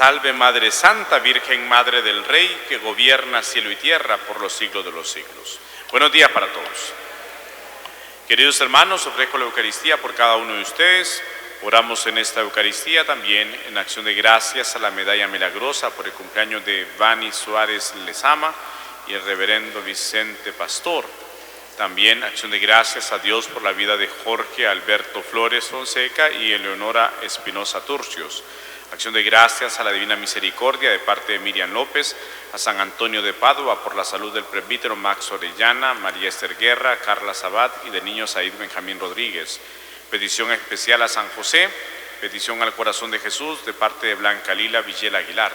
Salve Madre Santa, Virgen Madre del Rey, que gobierna cielo y tierra por los siglos de los siglos. Buenos días para todos. Queridos hermanos, ofrezco la Eucaristía por cada uno de ustedes. Oramos en esta Eucaristía también en acción de gracias a la medalla milagrosa por el cumpleaños de Vani Suárez Lezama y el reverendo Vicente Pastor. También acción de gracias a Dios por la vida de Jorge Alberto Flores Fonseca y Eleonora Espinosa Turcios. Acción de gracias a la Divina Misericordia de parte de Miriam López, a San Antonio de Padua por la salud del presbítero Max Orellana, María Esther Guerra, Carla Sabat y del niño Said Benjamín Rodríguez. Petición especial a San José, petición al corazón de Jesús de parte de Blanca Lila Villela Aguilar.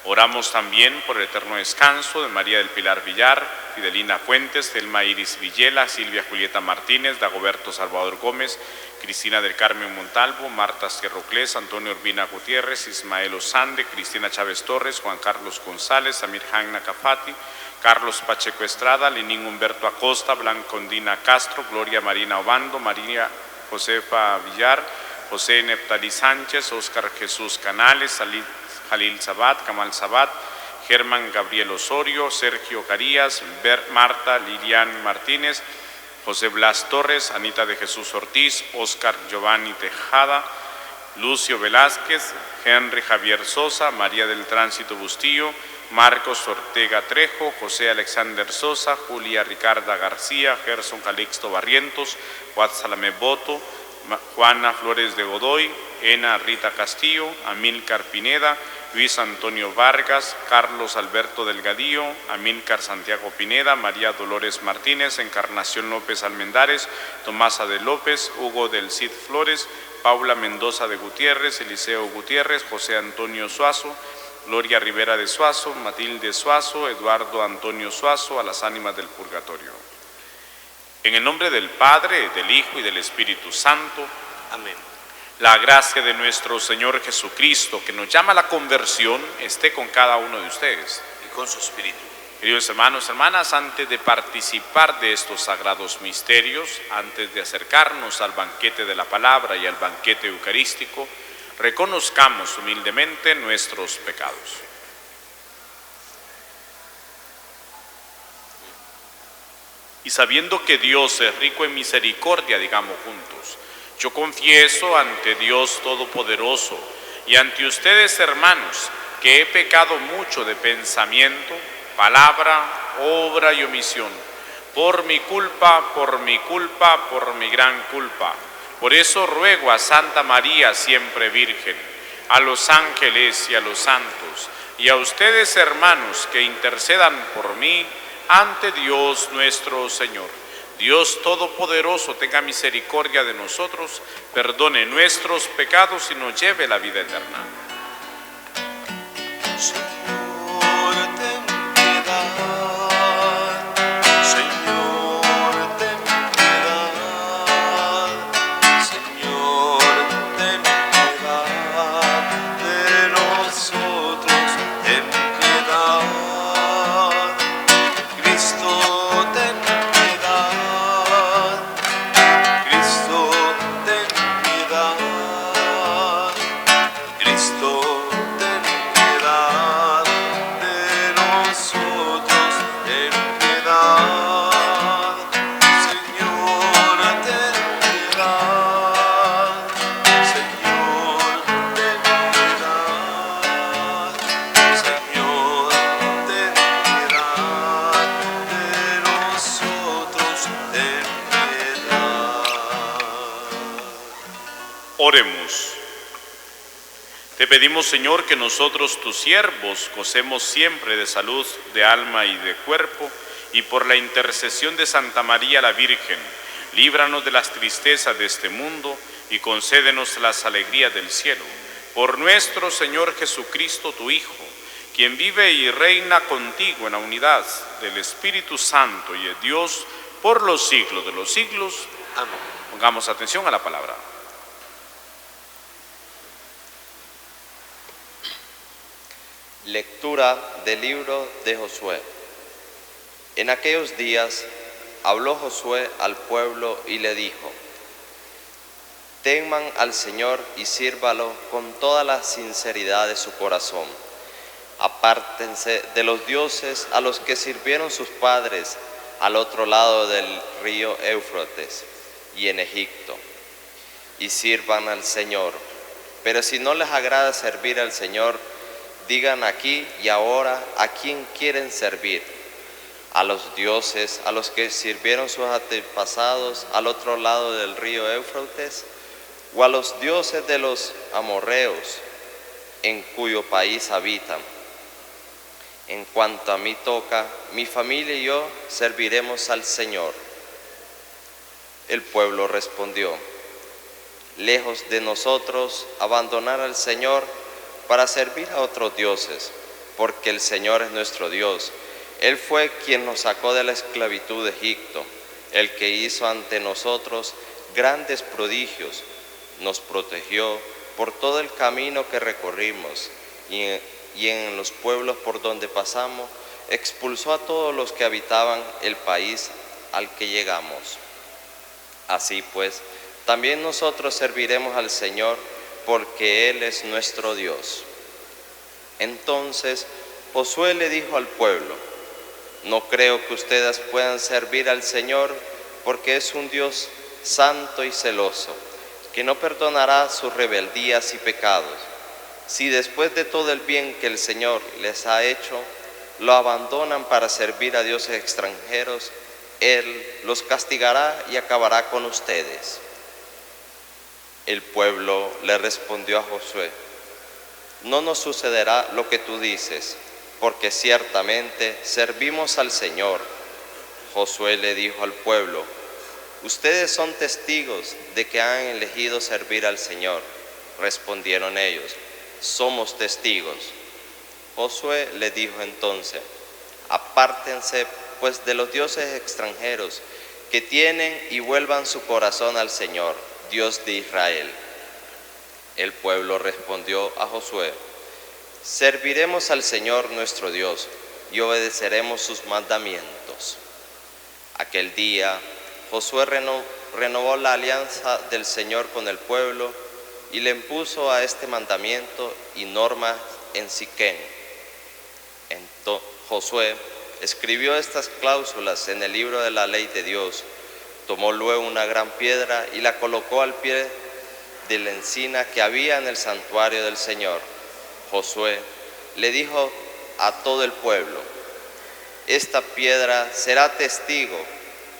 Oramos también por el eterno descanso de María del Pilar Villar, Fidelina Fuentes, Thelma Iris Villela, Silvia Julieta Martínez, Dagoberto Salvador Gómez, Cristina del Carmen Montalvo, Marta Sierroclés, Antonio Urbina Gutiérrez, Ismael Osande, Cristina Chávez Torres, Juan Carlos González, Amir Hanna Cafati, Carlos Pacheco Estrada, Lenín Humberto Acosta, Blancondina Castro, Gloria Marina Obando, María Josefa Villar, José Neptalí Sánchez, Óscar Jesús Canales, Jalil Sabat, Kamal Sabat, Germán Gabriel Osorio, Sergio Carías, Marta Lilian Martínez, José Blas Torres, Anita de Jesús Ortiz, Óscar Giovanni Tejada, Lucio Velázquez, Henry Javier Sosa, María del Tránsito Bustillo, Marcos Ortega Trejo, José Alexander Sosa, Julia Ricarda García, Gerson Calixto Barrientos, Guadsalame Boto, Juana Flores de Godoy, Ena Rita Castillo, Amílcar Pineda, Luis Antonio Vargas, Carlos Alberto Delgadillo, Amílcar Santiago Pineda, María Dolores Martínez, Encarnación López Almendares, Tomasa de López, Hugo del Cid Flores, Paula Mendoza de Gutiérrez, Eliseo Gutiérrez, José Antonio Suazo, Gloria Rivera de Suazo, Matilde Suazo, Eduardo Antonio Suazo, a las ánimas del purgatorio. En el nombre del Padre, del Hijo y del Espíritu Santo. Amén. La gracia de nuestro Señor Jesucristo, que nos llama a la conversión, esté con cada uno de ustedes. Y con su espíritu. Queridos hermanos, hermanas, antes de participar de estos sagrados misterios, antes de acercarnos al banquete de la palabra y al banquete eucarístico, reconozcamos humildemente nuestros pecados. Y sabiendo que Dios es rico en misericordia, digamos juntos: yo confieso ante Dios Todopoderoso y ante ustedes, hermanos, que he pecado mucho de pensamiento, palabra, obra y omisión, por mi culpa, por mi gran culpa. Por eso ruego a Santa María, siempre Virgen, a los ángeles y a los santos, y a ustedes, hermanos, que intercedan por mí ante Dios nuestro Señor. Dios Todopoderoso tenga misericordia de nosotros, perdone nuestros pecados y nos lleve a la vida eterna. Oremos. Te pedimos, Señor, que nosotros, tus siervos, gocemos siempre de salud de alma y de cuerpo, y por la intercesión de Santa María la Virgen, líbranos de las tristezas de este mundo y concédenos las alegrías del cielo. Por nuestro Señor Jesucristo, tu Hijo, quien vive y reina contigo en la unidad del Espíritu Santo y es Dios por los siglos de los siglos. Amén. Pongamos atención a la palabra. Lectura del libro de Josué. En aquellos días habló Josué al pueblo y le dijo: Teman al Señor y sírvalo con toda la sinceridad de su corazón. Apártense de los dioses a los que sirvieron sus padres al otro lado del río Éufrates y en Egipto, y sirvan al Señor. Pero si no les agrada servir al Señor, digan aquí y ahora a quién quieren servir: a los dioses a los que sirvieron sus antepasados al otro lado del río Éufrates, o a los dioses de los amorreos en cuyo país habitan. En cuanto a mí toca, mi familia y yo serviremos al Señor. El pueblo respondió: lejos de nosotros abandonar al Señor para servir a otros dioses, porque el Señor es nuestro Dios. Él fue quien nos sacó de la esclavitud de Egipto, el que hizo ante nosotros grandes prodigios, nos protegió por todo el camino que recorrimos y en los pueblos por donde pasamos, expulsó a todos los que habitaban el país al que llegamos. Así pues, también nosotros serviremos al Señor, porque Él es nuestro Dios. Entonces Josué le dijo al pueblo: no creo que ustedes puedan servir al Señor, porque es un Dios santo y celoso, que no perdonará sus rebeldías y pecados. Si después de todo el bien que el Señor les ha hecho, lo abandonan para servir a dioses extranjeros, Él los castigará y acabará con ustedes. El pueblo le respondió a Josué: no nos sucederá lo que tú dices, porque ciertamente servimos al Señor. Josué le dijo al pueblo: ustedes son testigos de que han elegido servir al Señor. Respondieron ellos: somos testigos. Josué le dijo entonces: apártense pues de los dioses extranjeros que tienen y vuelvan su corazón al Señor, Dios de Israel. El pueblo respondió a Josué: serviremos al Señor nuestro Dios y obedeceremos sus mandamientos. Aquel día Josué renovó la alianza del Señor con el pueblo y le impuso a este mandamiento y normas en Siquem. Entonces Josué escribió estas cláusulas en el libro de la ley de Dios. Tomó luego una gran piedra y la colocó al pie de la encina que había en el santuario del Señor. Josué le dijo a todo el pueblo: esta piedra será testigo,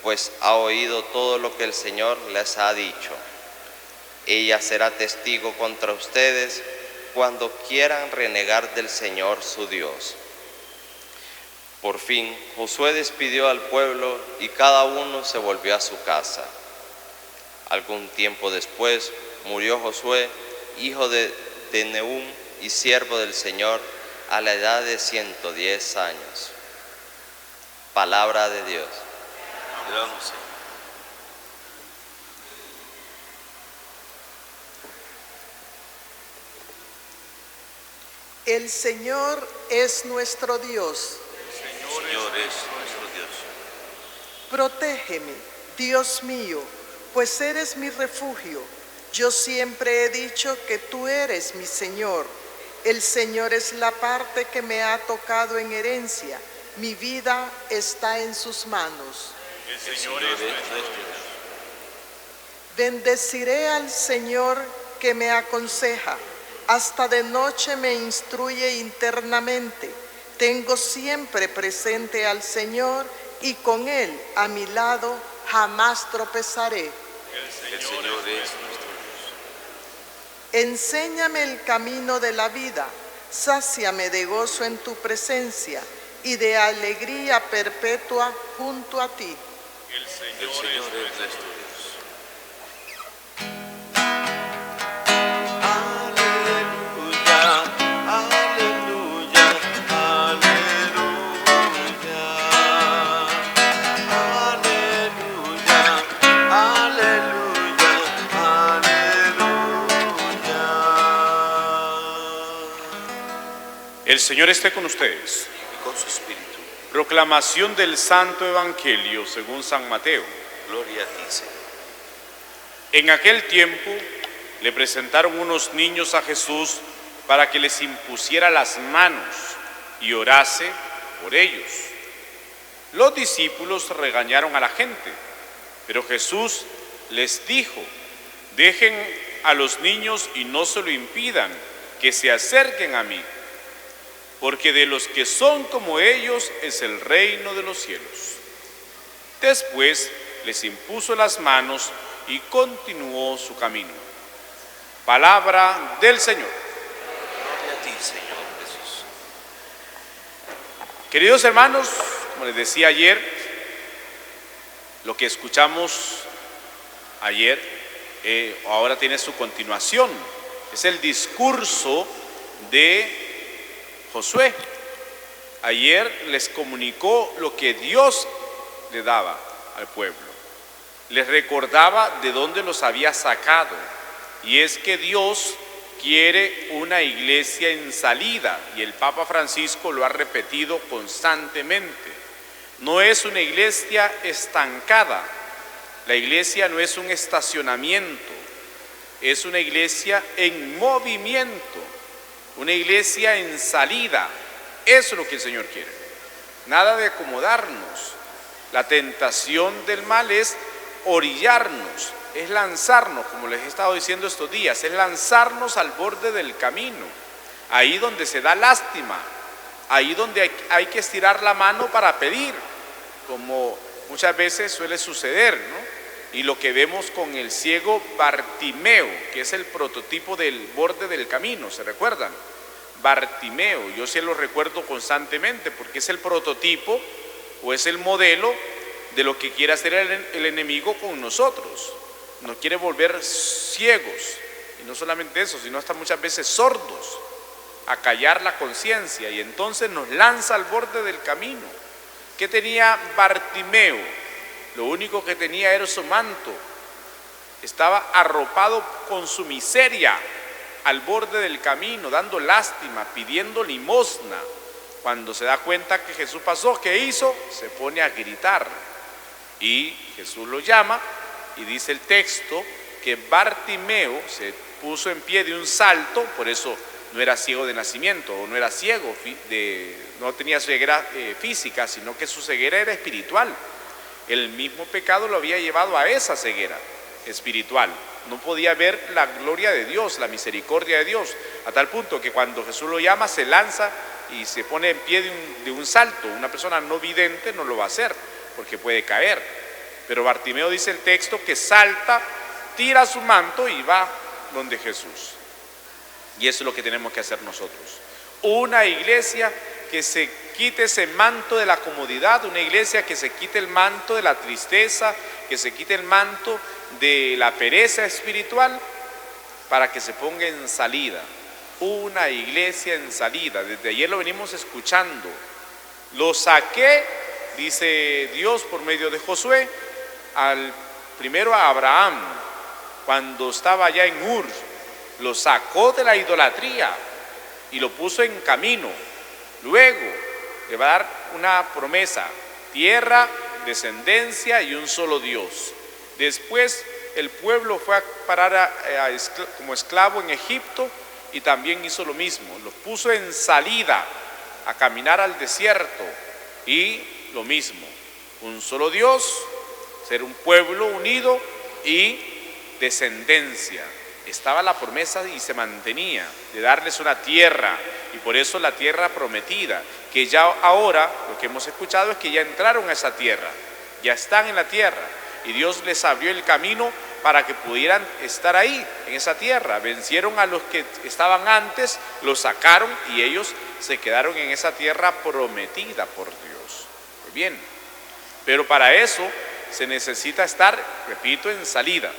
pues ha oído todo lo que el Señor les ha dicho. Ella será testigo contra ustedes cuando quieran renegar del Señor su Dios. Por fin Josué despidió al pueblo y cada uno se volvió a su casa. Algún tiempo después murió Josué, hijo de Neum y siervo del Señor, a la edad de 110 años. Palabra de Dios. El Señor es nuestro Dios. El Señor es nuestro Dios. Protégeme, Dios mío, pues eres mi refugio. Yo siempre he dicho que tú eres mi Señor. El Señor es la parte que me ha tocado en herencia. Mi vida está en sus manos. El Señor es nuestro Dios. Bendeciré al Señor que me aconseja. Hasta de noche me instruye internamente. Tengo siempre presente al Señor y con Él a mi lado jamás tropezaré. El Señor es nuestro Dios. Enséñame el camino de la vida, sáciame de gozo en tu presencia y de alegría perpetua junto a ti. El Señor es nuestro Dios. El Señor esté con ustedes. Y con su espíritu. Proclamación del Santo Evangelio según San Mateo. Gloria a ti, Señor. En aquel tiempo le presentaron unos niños a Jesús para que les impusiera las manos y orase por ellos. Los discípulos regañaron a la gente, pero Jesús les dijo: dejen a los niños y no se lo impidan, que se acerquen a mí, porque de los que son como ellos es el reino de los cielos. Después les impuso las manos y continuó su camino. Palabra del Señor. Gloria a ti, Señor Jesús. Queridos hermanos, como les decía ayer, lo que escuchamos ayer ahora tiene su continuación. Es el discurso de Josué. Ayer les comunicó lo que Dios le daba al pueblo. Les recordaba de dónde los había sacado. Y es que Dios quiere una iglesia en salida. Y el Papa Francisco lo ha repetido constantemente. No es una iglesia estancada. La iglesia no es un estacionamiento. Es una iglesia en movimiento. Una iglesia en salida. Eso es lo que el Señor quiere. Nada de acomodarnos. La tentación del mal es orillarnos, es lanzarnos, como les he estado diciendo estos días, es lanzarnos al borde del camino, ahí donde se da lástima, ahí donde hay que estirar la mano para pedir, como muchas veces suele suceder, ¿no? Y lo que vemos con el ciego Bartimeo, que es el prototipo del borde del camino, ¿se recuerdan? Bartimeo, yo sí lo recuerdo constantemente porque es el prototipo o es el modelo de lo que quiere hacer el enemigo con nosotros. Nos quiere volver ciegos, y no solamente eso, sino hasta muchas veces sordos, a callar la conciencia, y entonces nos lanza al borde del camino. ¿Qué tenía Bartimeo? Lo único que tenía era su manto. Estaba arropado con su miseria al borde del camino, dando lástima, pidiendo limosna. Cuando se da cuenta que Jesús pasó, ¿qué hizo? Se pone a gritar. Y Jesús lo llama y dice el texto que Bartimeo se puso en pie de un salto, por eso no era ciego de nacimiento, o no era ciego, no tenía ceguera física, sino que su ceguera era espiritual. El mismo pecado lo había llevado a esa ceguera espiritual. No podía ver la gloria de Dios, la misericordia de Dios, a tal punto que cuando Jesús lo llama se lanza y se pone en pie de un salto. Una persona no vidente no lo va a hacer porque puede caer, pero Bartimeo, dice el texto, que salta, tira su manto y va donde Jesús. Y eso es lo que tenemos que hacer nosotros. Una iglesia que se quite ese manto de la comodidad, una iglesia que se quite el manto de la tristeza, que se quite el manto de la pereza espiritual, para que se ponga en salida. Una iglesia en salida. Desde ayer lo venimos escuchando. Lo saqué, dice Dios por medio de Josué, primero a Abraham, cuando estaba allá en Ur, lo sacó de la idolatría y lo puso en camino. Luego le va a dar una promesa: tierra, descendencia y un solo Dios. Después el pueblo fue a parar como esclavo en Egipto y también hizo lo mismo. Los puso en salida a caminar al desierto y lo mismo: un solo Dios, ser un pueblo unido y descendencia. Estaba la promesa y se mantenía de darles una tierra, y por eso la tierra prometida, que ya ahora lo que hemos escuchado es que ya entraron a esa tierra, ya están en la tierra, y Dios les abrió el camino para que pudieran estar ahí, en esa tierra. Vencieron a los que estaban antes, los sacaron y ellos se quedaron en esa tierra prometida por Dios. Muy bien, pero para eso se necesita estar, repito, en salida.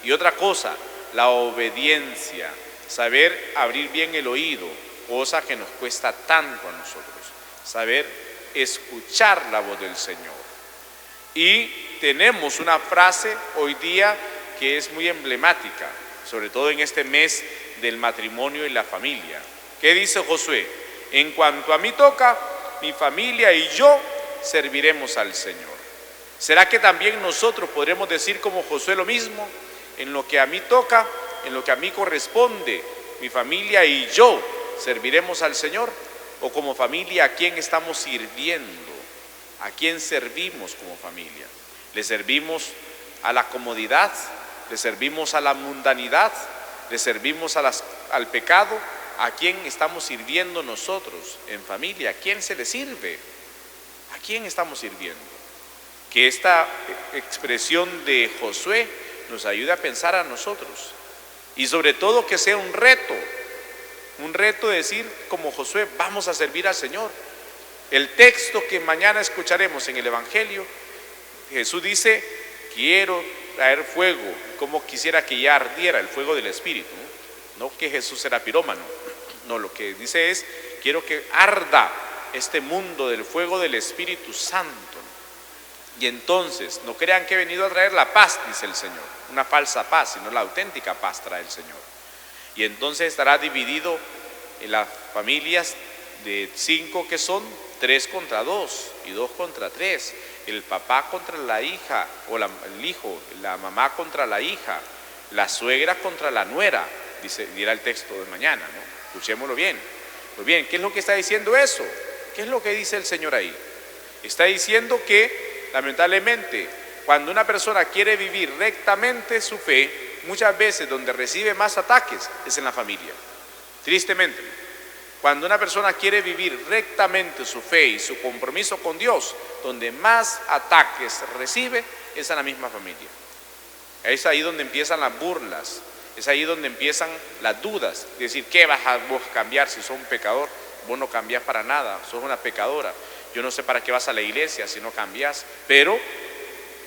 Y otra cosa, la obediencia, saber abrir bien el oído, cosa que nos cuesta tanto a nosotros, saber escuchar la voz del Señor. Y tenemos una frase hoy día que es muy emblemática, sobre todo en este mes del matrimonio y la familia. ¿Qué dice Josué? En cuanto a mí toca, mi familia y yo serviremos al Señor. ¿Será que también nosotros podremos decir como Josué lo mismo? En lo que a mí toca, en lo que a mí corresponde, mi familia y yo serviremos al Señor? ¿O como familia a quién estamos sirviendo? ¿A quién servimos como familia? ¿Le servimos a la comodidad? ¿Le servimos a la mundanidad? ¿Le servimos al pecado? ¿A quién estamos sirviendo nosotros en familia? ¿A quién se le sirve? ¿A quién estamos sirviendo? Que esta expresión de Josué nos ayude a pensar a nosotros. Y sobre todo que sea un reto de decir como Josué, vamos a servir al Señor. El texto que mañana escucharemos en el Evangelio, Jesús dice, quiero traer fuego, como quisiera que ya ardiera el fuego del Espíritu. No que Jesús era pirómano, no, lo que dice es, quiero que arda este mundo del fuego del Espíritu Santo. Y entonces, no crean que he venido a traer la paz, dice el Señor, una falsa paz, sino la auténtica paz trae el Señor. Y entonces estará dividido en las familias de 5 que son, 3 contra 2 y 2 contra 3, el papá contra la hija, o el hijo, la mamá contra la hija, la suegra contra la nuera, dirá el texto de mañana, ¿no? Escuchémoslo bien. Pues bien, ¿qué es lo que está diciendo eso? ¿Qué es lo que dice el Señor ahí? Está diciendo que, lamentablemente, cuando una persona quiere vivir rectamente su fe, muchas veces donde recibe más ataques es en la familia. Tristemente, cuando una persona quiere vivir rectamente su fe y su compromiso con Dios, donde más ataques recibe es en la misma familia. Es ahí donde empiezan las burlas, es ahí donde empiezan las dudas, decir, ¿qué vas a vos cambiar si sos un pecador? Vos no cambiás para nada, sos una pecadora. Yo no sé para qué vas a la iglesia si no cambiás, pero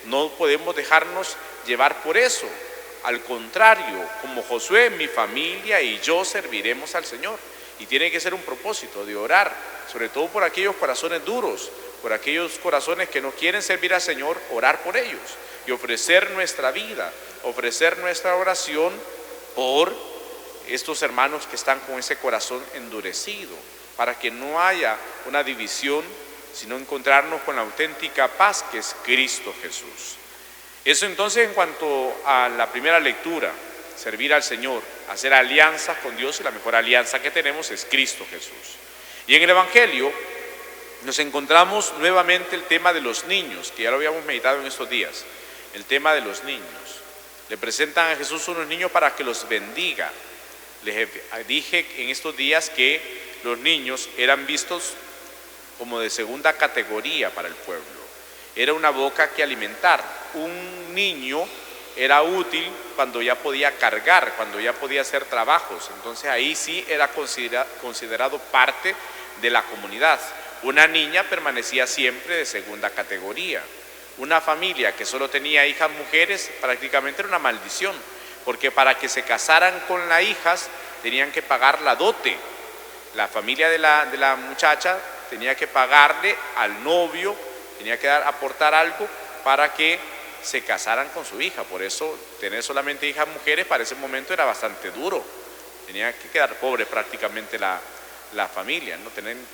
no podemos dejarnos llevar por eso. Al contrario, como Josué, mi familia y yo serviremos al Señor. Y tiene que ser un propósito de orar, sobre todo por aquellos corazones duros, por aquellos corazones que no quieren servir al Señor, orar por ellos y ofrecer nuestra vida, ofrecer nuestra oración por estos hermanos que están con ese corazón endurecido, para que no haya una división, sino encontrarnos con la auténtica paz que es Cristo Jesús. Eso entonces en cuanto a la primera lectura, servir al Señor, hacer alianzas con Dios, y la mejor alianza que tenemos es Cristo Jesús. Y en el Evangelio nos encontramos nuevamente el tema de los niños, que ya lo habíamos meditado en estos días, el tema de los niños. Le presentan a Jesús unos niños para que los bendiga. Les dije en estos días que los niños eran vistos como de segunda categoría para el pueblo. Era una boca que alimentar. Un niño era útil cuando ya podía cargar, cuando ya podía hacer trabajos. Entonces ahí sí era considerado parte de la comunidad. Una niña permanecía siempre de segunda categoría. Una familia que solo tenía hijas mujeres prácticamente era una maldición, porque para que se casaran con las hijas tenían que pagar la dote. La familia de la muchacha tenía que pagarle al novio, tenía que aportar algo para que se casaran con su hija. Por eso tener solamente hijas mujeres para ese momento era bastante duro. Tenía que quedar pobre prácticamente la familia, ¿no?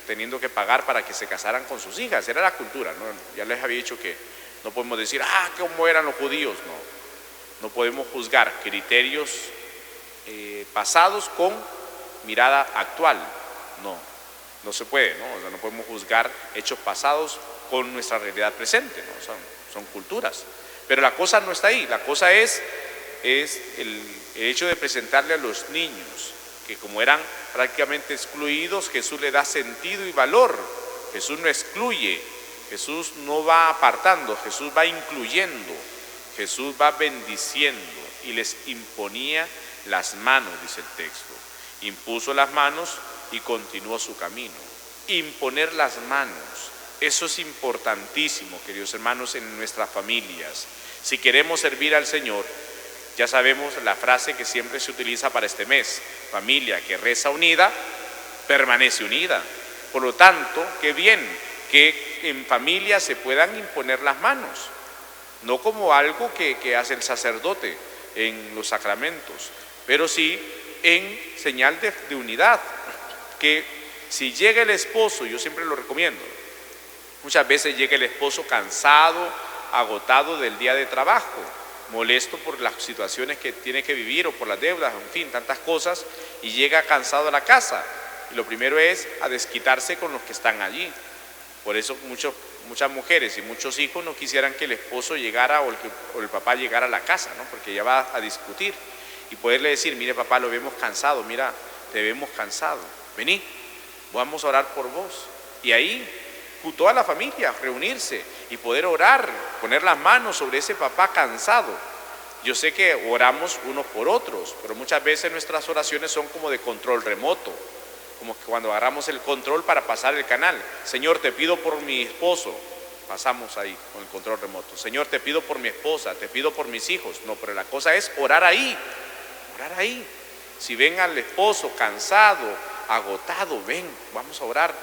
Teniendo que pagar para que se casaran con sus hijas. Era la cultura, ¿no? Ya les había dicho que no podemos decir, cómo eran los judíos. No podemos juzgar criterios pasados con mirada actual. No se puede, ¿no? O sea, no podemos juzgar hechos pasados con nuestra realidad presente, ¿no? Son culturas. Pero la cosa no está ahí, la cosa es el hecho de presentarle a los niños, que como eran prácticamente excluidos, Jesús le da sentido y valor. Jesús no excluye, Jesús no va apartando, Jesús va incluyendo, Jesús va bendiciendo, y les imponía las manos, dice el texto. Impuso las manos y continuó su camino. Imponer las manos, eso es importantísimo, queridos hermanos, en nuestras familias. Si queremos servir al Señor, ya sabemos la frase que siempre se utiliza para este mes: familia que reza unida, permanece unida. Por lo tanto, qué bien que en familia se puedan imponer las manos, no como algo que hace el sacerdote en los sacramentos, pero sí en señal de unidad. Que si llega el esposo, yo siempre lo recomiendo, muchas veces llega el esposo cansado, agotado del día de trabajo, molesto por las situaciones que tiene que vivir o por las deudas, en fin, tantas cosas, y llega cansado a la casa. Y lo primero es a desquitarse con los que están allí. Por eso muchas mujeres y muchos hijos no quisieran que el esposo llegara o el papá llegara a la casa, ¿no? Porque ya va a discutir. Y poderle decir, mire papá, lo vemos cansado, mira, te vemos cansado, vení, vamos a orar por vos. Y ahí toda la familia reunirse y poder orar, poner las manos sobre ese papá cansado. Yo sé que oramos unos por otros, pero muchas veces nuestras oraciones son como de control remoto, como que cuando agarramos el control para pasar el canal. Señor, te pido por mi esposo, pasamos ahí con el control remoto. Señor, te pido por mi esposa, te pido por mis hijos. No, pero la cosa es orar ahí, orar ahí. Si ven al esposo cansado, agotado, ven, vamos a orar.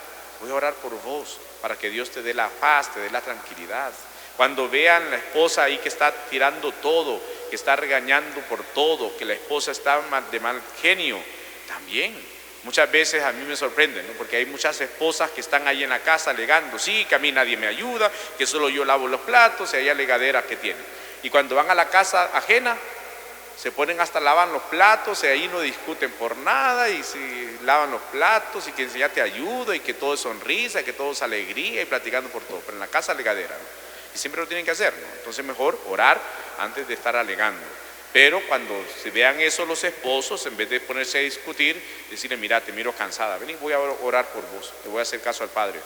Voy a orar por vos, para que Dios te dé la paz, te dé la tranquilidad. Cuando vean a la esposa ahí que está tirando todo, que está regañando por todo, que la esposa está de mal genio, también. Muchas veces a mí me sorprende, ¿no? Porque hay muchas esposas que están ahí en la casa alegando, sí, que a mí nadie me ayuda, que solo yo lavo los platos y hay alegaderas que tienen. Y cuando van a la casa ajena, se ponen hasta lavan los platos y ahí no discuten por nada y si lavan los platos y que ya te ayudo y que todo es sonrisa, que todo es alegría y platicando por todo, pero en la casa alegadera, ¿no? Y siempre lo tienen que hacer, ¿no? Entonces mejor orar antes de estar alegando. Pero cuando se vean eso los esposos, en vez de ponerse a discutir, decirle, mira, te miro cansada, ven y voy a orar por vos, te voy a hacer caso al Padre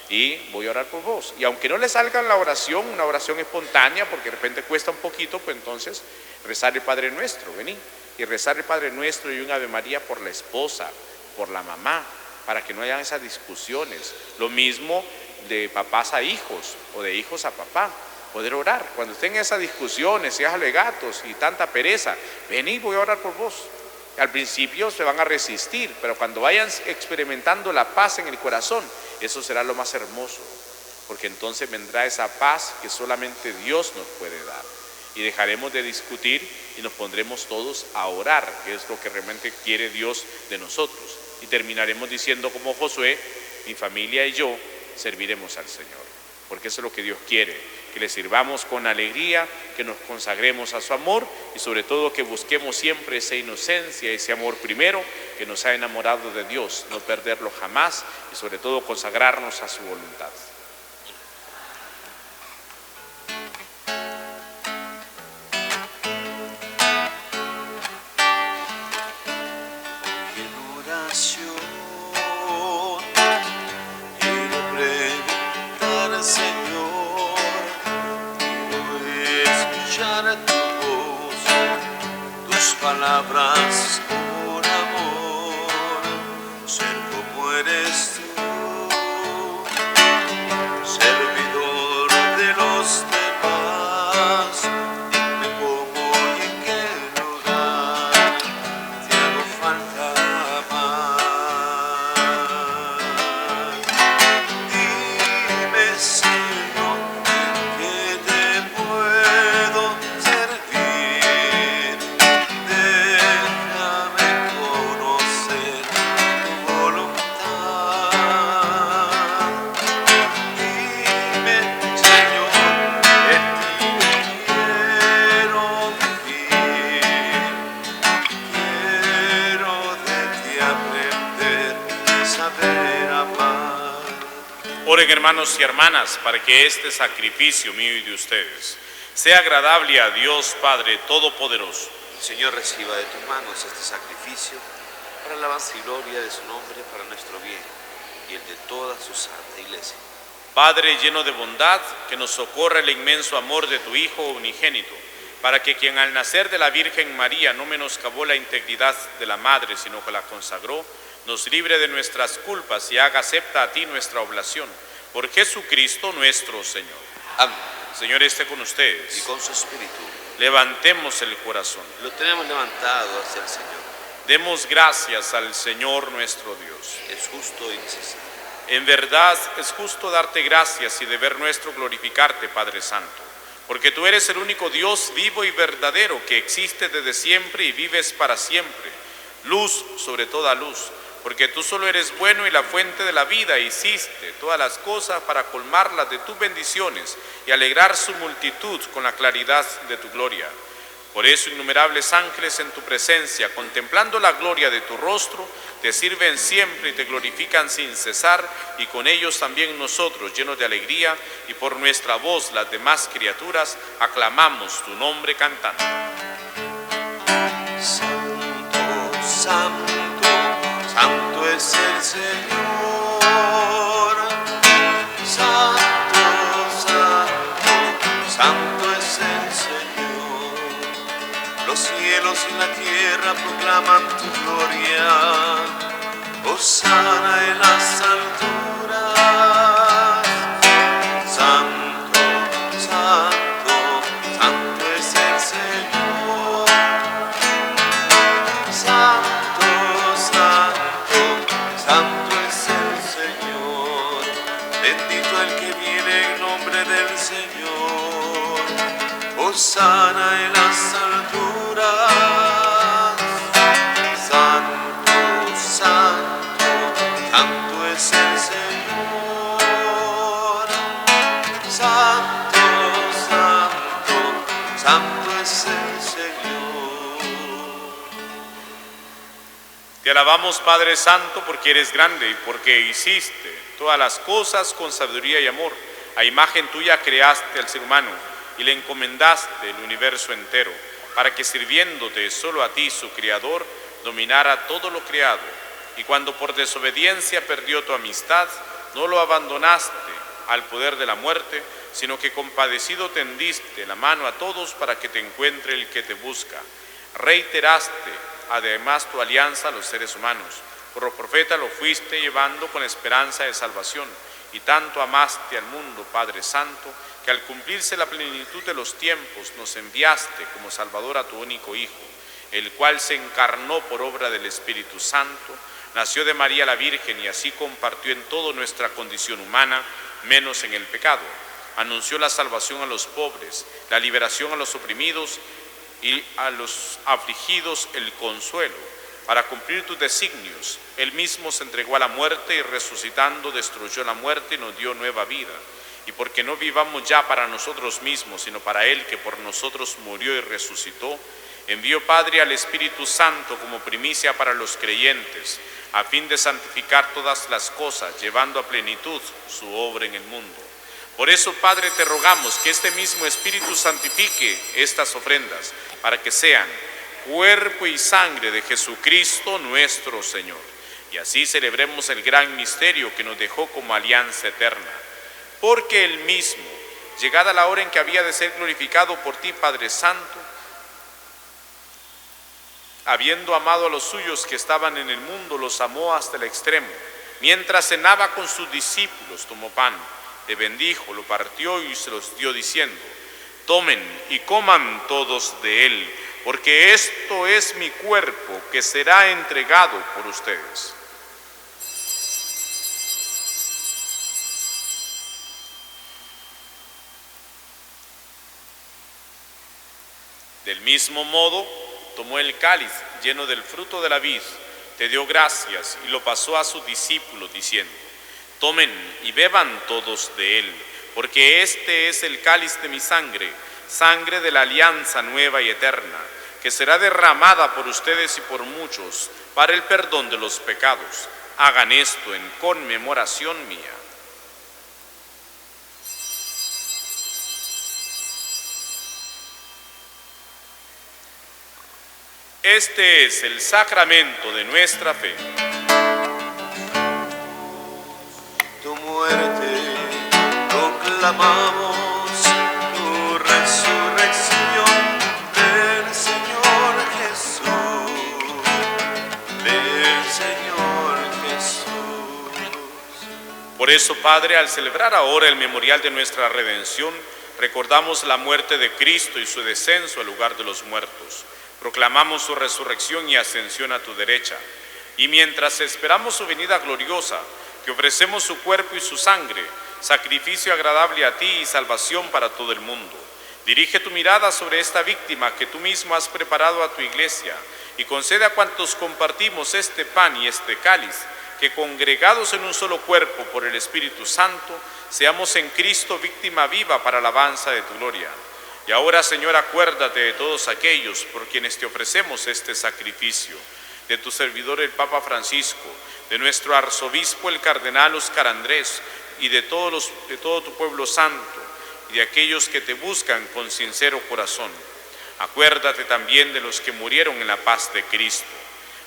y voy a orar por vos. Y aunque no le salga la oración, una oración espontánea, porque de repente cuesta un poquito, pues entonces rezar el Padre Nuestro, vení, y rezar el Padre Nuestro y un Ave María por la esposa, por la mamá, para que no hayan esas discusiones. Lo mismo de papás a hijos o de hijos a papá. Poder orar, cuando estén esas discusiones, esos alegatos y tanta pereza, vení, voy a orar por vos. Al principio se van a resistir, pero cuando vayan experimentando la paz en el corazón, eso será lo más hermoso, porque entonces vendrá esa paz que solamente Dios nos puede dar. Y dejaremos de discutir y nos pondremos todos a orar, que es lo que realmente quiere Dios de nosotros. Y terminaremos diciendo como Josué, mi familia y yo serviremos al Señor, porque eso es lo que Dios quiere, que le sirvamos con alegría, que nos consagremos a su amor y sobre todo que busquemos siempre esa inocencia, ese amor primero que nos ha enamorado de Dios, no perderlo jamás y sobre todo consagrarnos a su voluntad. Palabras por amor, ser como eres tú, servidor de los demás, dime cómo y en qué lugar te hago falta más. Dime, Señor, en qué te puedo servir. Oren, hermanos y hermanas, para que este sacrificio mío y de ustedes sea agradable a Dios Padre Todopoderoso. El Señor reciba de tus manos este sacrificio para la alabanza y gloria de su nombre, para nuestro bien y el de toda su santa iglesia. Padre lleno de bondad, que nos socorra el inmenso amor de tu Hijo unigénito, para que quien al nacer de la Virgen María no menoscabó la integridad de la Madre, sino que la consagró, nos libre de nuestras culpas y haga acepta a ti nuestra oblación. Por Jesucristo nuestro Señor. Amén. Señor esté con ustedes. Y con su espíritu. Levantemos el corazón. Lo tenemos levantado hacia el Señor. Demos gracias al Señor nuestro Dios. Es justo y necesario. En verdad es justo darte gracias y deber nuestro glorificarte, Padre Santo, porque tú eres el único Dios vivo y verdadero que existe desde siempre y vives para siempre. Luz sobre toda luz, porque tú solo eres bueno y la fuente de la vida, hiciste todas las cosas para colmarlas de tus bendiciones y alegrar su multitud con la claridad de tu gloria. Por eso innumerables ángeles en tu presencia, contemplando la gloria de tu rostro, te sirven siempre y te glorifican sin cesar, y con ellos también nosotros, llenos de alegría, y por nuestra voz las demás criaturas, aclamamos tu nombre cantando. Santo, santo, santo es el Señor. Santo, santo, santo es el Señor. Los cielos y la tierra proclaman tu gloria. Hosana en las alturas. Santo, santo, santo es el Señor. Santo, santo, santo es el Señor. Bendito el que viene en nombre del Señor. Hosana en las alturas. Santo, santo, santo es el Señor. Santo, santo, santo es el Señor. Te alabamos, Padre Santo, porque eres grande y porque hiciste todas las cosas con sabiduría y amor. A imagen tuya creaste al ser humano y le encomendaste el universo entero, para que sirviéndote solo a ti, su Creador, dominara todo lo creado. Y cuando por desobediencia perdió tu amistad, no lo abandonaste al poder de la muerte, sino que compadecido tendiste la mano a todos para que te encuentre el que te busca. Reiteraste además tu alianza a los seres humanos. Por los profetas lo fuiste llevando con esperanza de salvación. Y tanto amaste al mundo, Padre Santo, que al cumplirse la plenitud de los tiempos nos enviaste como Salvador a tu único Hijo, el cual se encarnó por obra del Espíritu Santo, nació de María la Virgen y así compartió en toda nuestra condición humana, menos en el pecado. Anunció la salvación a los pobres, la liberación a los oprimidos y a los afligidos el consuelo. Para cumplir tus designios, Él mismo se entregó a la muerte y resucitando destruyó la muerte y nos dio nueva vida. Y porque no vivamos ya para nosotros mismos, sino para Él que por nosotros murió y resucitó, envió Padre al Espíritu Santo como primicia para los creyentes, a fin de santificar todas las cosas, llevando a plenitud su obra en el mundo. Por eso, Padre, te rogamos que este mismo Espíritu santifique estas ofrendas, para que sean cuerpo y sangre de Jesucristo nuestro Señor. Y así celebremos el gran misterio que nos dejó como alianza eterna. Porque Él mismo, llegada la hora en que había de ser glorificado por ti, Padre Santo, habiendo amado a los suyos que estaban en el mundo, los amó hasta el extremo. Mientras cenaba con sus discípulos, tomó pan, le bendijo, lo partió y se los dio diciendo: tomen y coman todos de él, porque esto es mi cuerpo que será entregado por ustedes. Del mismo modo, tomó el cáliz lleno del fruto de la vid, te dio gracias y lo pasó a sus discípulos diciendo: tomen y beban todos de él, porque este es el cáliz de mi sangre, sangre de la alianza nueva y eterna, que será derramada por ustedes y por muchos para el perdón de los pecados. Hagan esto en conmemoración mía. Este es el sacramento de nuestra fe. Tu muerte proclamamos, tu resurrección del Señor Jesús, del Señor Jesús. Por eso, Padre, al celebrar ahora el memorial de nuestra redención, recordamos la muerte de Cristo y su descenso al lugar de los muertos. Proclamamos su resurrección y ascensión a tu derecha. Y mientras esperamos su venida gloriosa, que ofrecemos su cuerpo y su sangre, sacrificio agradable a ti y salvación para todo el mundo. Dirige tu mirada sobre esta víctima que tú mismo has preparado a tu iglesia y concede a cuantos compartimos este pan y este cáliz, que congregados en un solo cuerpo por el Espíritu Santo, seamos en Cristo víctima viva para alabanza de tu gloria. Y ahora, Señor, acuérdate de todos aquellos por quienes te ofrecemos este sacrificio, de tu servidor el Papa Francisco, de nuestro arzobispo el cardenal Óscar Andrés, y de todo tu pueblo santo, y de aquellos que te buscan con sincero corazón. Acuérdate también de los que murieron en la paz de Cristo: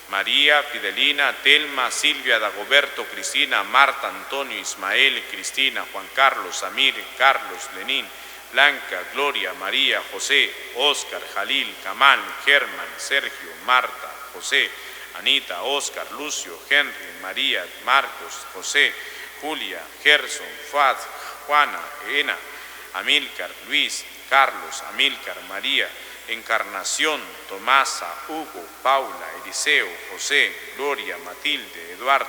María, Fidelina, Telma, Silvia, Dagoberto, Cristina, Marta, Antonio, Ismael, Cristina, Juan Carlos, Amir, Carlos, Lenín, Blanca, Gloria, María, José, Óscar, Jalil, Camal, Germán, Sergio, Marta, José, Anita, Óscar, Lucio, Henry, María, Marcos, José, Julia, Gerson, Fad, Juana, Ena, Amílcar, Luis, Carlos, Amílcar, María, Encarnación, Tomasa, Hugo, Paula, Eliseo, José, Gloria, Matilde, Eduardo,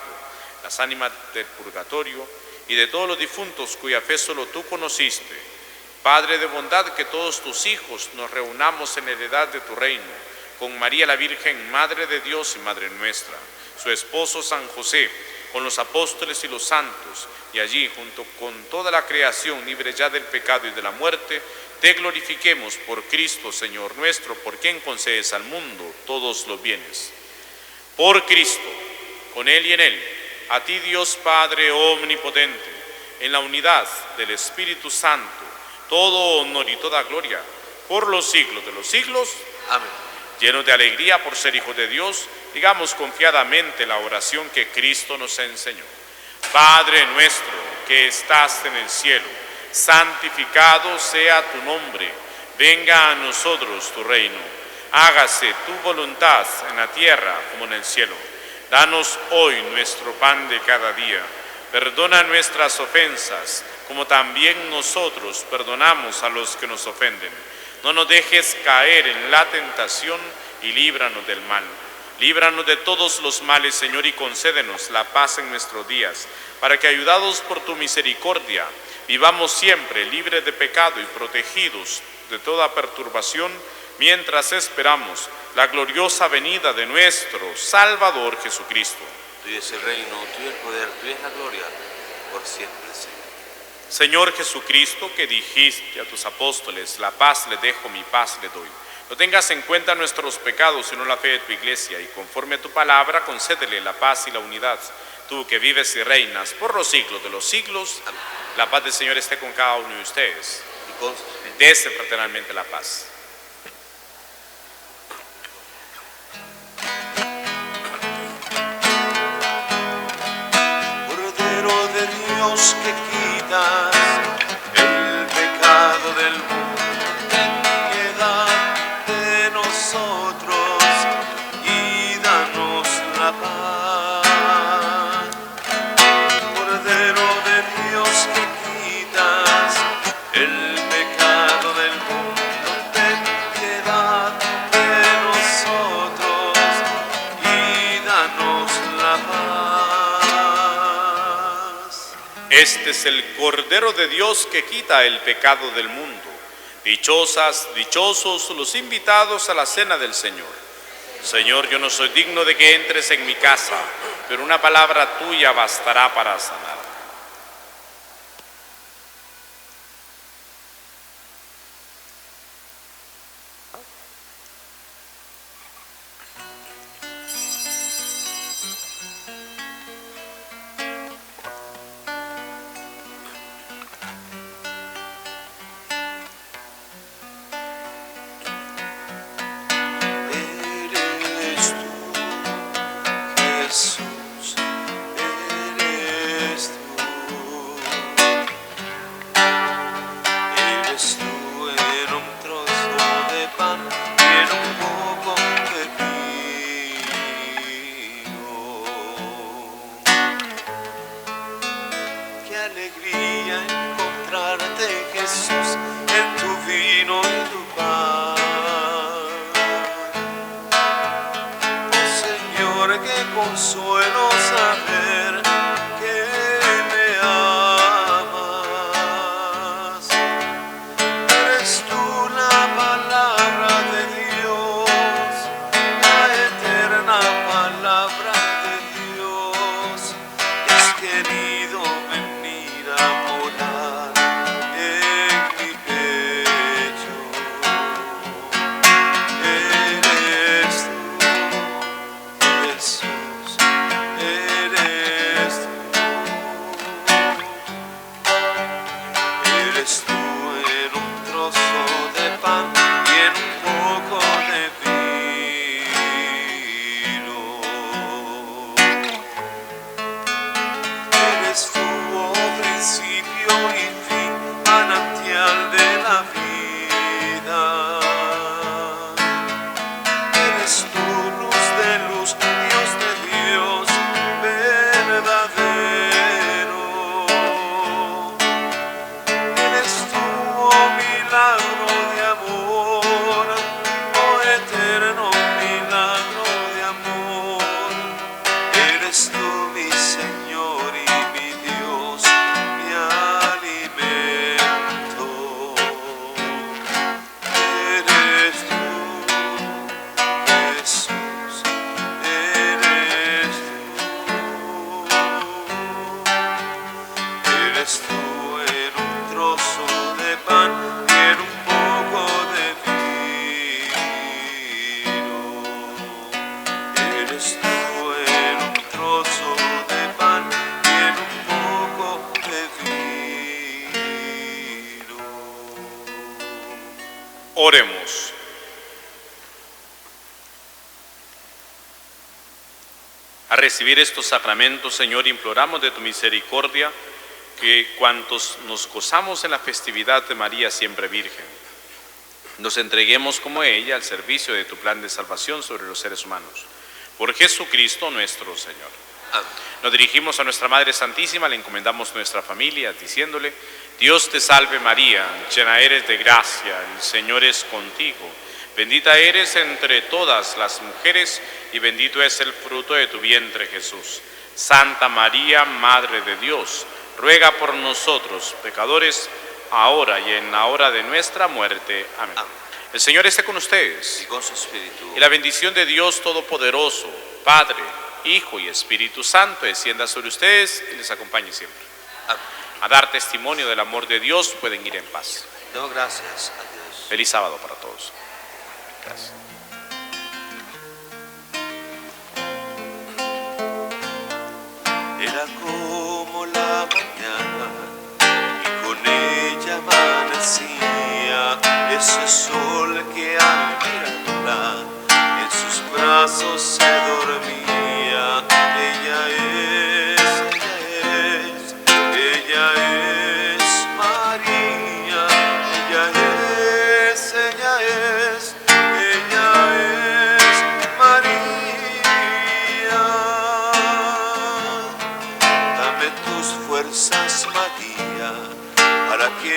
las ánimas del purgatorio y de todos los difuntos cuya fe solo tú conociste. Padre de bondad, que todos tus hijos nos reunamos en la heredad de tu reino, con María la Virgen, Madre de Dios y Madre nuestra, su esposo San José, con los apóstoles y los santos, y allí, junto con toda la creación libre ya del pecado y de la muerte, te glorifiquemos por Cristo, Señor nuestro, por quien concedes al mundo todos los bienes. Por Cristo, con Él y en Él, a ti Dios Padre omnipotente, en la unidad del Espíritu Santo, todo honor y toda gloria, por los siglos de los siglos. Amén. Llenos de alegría por ser hijos de Dios, digamos confiadamente la oración que Cristo nos enseñó. Padre nuestro que estás en el cielo, santificado sea tu nombre, venga a nosotros tu reino, hágase tu voluntad en la tierra como en el cielo. Danos hoy nuestro pan de cada día, perdona nuestras ofensas, como también nosotros perdonamos a los que nos ofenden. No nos dejes caer en la tentación y líbranos del mal. Líbranos de todos los males, Señor, y concédenos la paz en nuestros días, para que, ayudados por tu misericordia, vivamos siempre libres de pecado y protegidos de toda perturbación, mientras esperamos la gloriosa venida de nuestro Salvador Jesucristo. Tuyo es el reino, tuyo el poder, tuya es la gloria, por siempre, Señor. Señor Jesucristo, que dijiste a tus apóstoles, la paz les dejo, mi paz les doy. No tengas en cuenta nuestros pecados, sino la fe de tu iglesia, y conforme a tu palabra, concédele la paz y la unidad. Tú que vives y reinas por los siglos de los siglos, Amén. la paz del Señor esté con cada uno de ustedes. Y con sus bienes. Dese fraternalmente la paz. Cordero de Dios, que quitas el pecado del mundo, ten piedad de nosotros y danos la paz. Cordero de Dios, que quitas el pecado del mundo, ten piedad de nosotros y danos la paz. Este es el Cordero de Dios que quita el pecado del mundo. Dichosas, dichosos los invitados a la cena del Señor. Señor, yo no soy digno de que entres en mi casa, pero una palabra tuya bastará para sanar. Eres tú, Jesús, eres tú. Eres tú en un trozo de pan y en un poco de vino. Qué alegría encontrarte, Jesús, en tu vino y tu pan. Oh Señor, qué consuelo saber que me amas. Eres tú la palabra de Dios, la eterna palabra de Dios, que has querido venir a morar en mi pecho. principio y fin, manantial de la vida. Eres tú, luz de luz, Dios de Dios, verdadero. Eres tú, oh milagro de amor, oh eterno milagro de amor. Eres tú mi Señor y mi Dios, mi alimento. Eres tú, Jesús, eres tú. Eres tú en un trozo de pan y en un poco de vino. Eres tú en un trozo de pan y en un poco de vino. Oremos. A recibir estos sacramentos, Señor, imploramos de tu misericordia que cuantos nos gozamos en la festividad de María siempre Virgen, nos entreguemos como ella al servicio de tu plan de salvación sobre los seres humanos. Por Jesucristo nuestro Señor. Amén. Nos dirigimos a nuestra Madre Santísima, le encomendamos nuestra familia, diciéndole: Dios te salve María, llena eres de gracia, el Señor es contigo. Bendita eres entre todas las mujeres y bendito es el fruto de tu vientre, Jesús. Santa María, Madre de Dios, ruega por nosotros, pecadores, ahora y en la hora de nuestra muerte. Amén. Amén. El Señor esté con ustedes. Y con su espíritu. Y la bendición de Dios Todopoderoso, Padre, Hijo y Espíritu Santo, descienda sobre ustedes y les acompañe siempre. Amén. A dar testimonio del amor de Dios, pueden ir en paz. Demos gracias a Dios. Feliz sábado para todos. Gracias. Era como la mañana y con ella amanecía ese sol que al mirarla en sus brazos se dormía. Ella es María, ella es María. Dame tus fuerzas, María, para que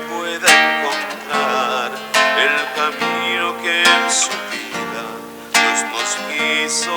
pueda encontrar el camino que en su vida Dios nos quiso